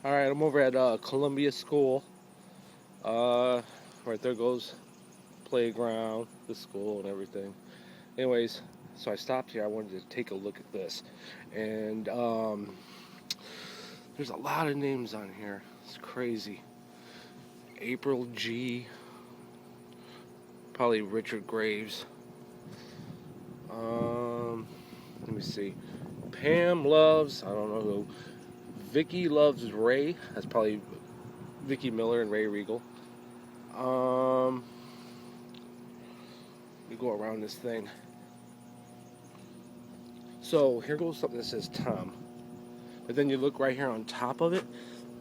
Alright, I'm over at Columbia School. Right there goes playground, the school, and everything. Anyways, so I stopped here. I wanted to take a look at this. And there's a lot of names on here. It's crazy. April G. Probably Richard Graves. Let me see. Pam loves, I don't know who. Vicky loves Ray. That's probably Vicky Miller and Ray Regal. We go around this thing. So here goes something that says Tom. But then you look right here on top of it,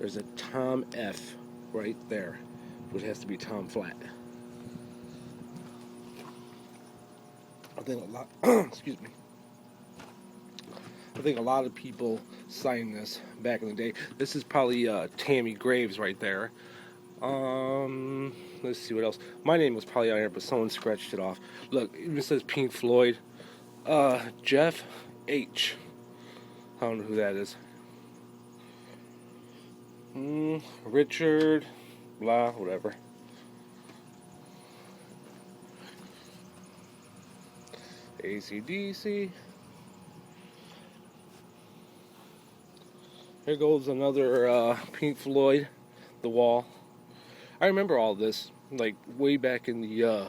there's a Tom F right there, which has to be Tom Flat. I think a lot, excuse me. I think a lot of people signed this back in the day. This is probably Tammy Graves right there. Let's see what else. My name was probably on here, but someone scratched it off. Look, it even says Pink Floyd. Jeff H. I don't know who that is. Richard, blah, whatever. AC/DC. Here goes another Pink Floyd, The Wall. I remember all this, like way back in the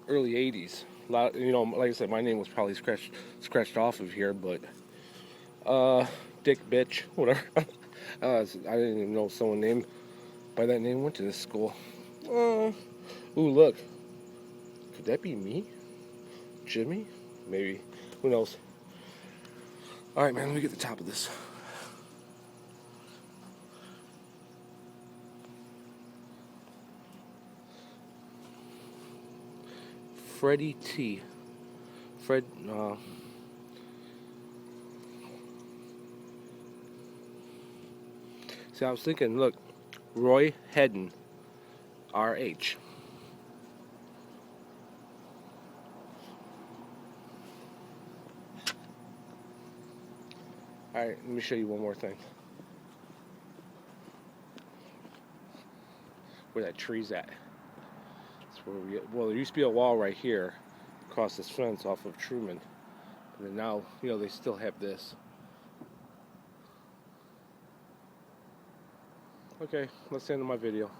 early '80s. A lot, like I said, my name was probably scratched off of here, but Dick, bitch, whatever. I didn't even know someone named by that name went to this school. Ooh, look, could that be me, Jimmy? Maybe. Who knows? All right, man. Let me get the top of this. Freddie T. Fred. See, I was thinking, look, Roy Hedden, R.H. All right, let me show you one more thing. Where that tree's at. That's where well, there used to be a wall right here across this fence off of Truman. And then now, they still have this. Okay, that's the end of my video.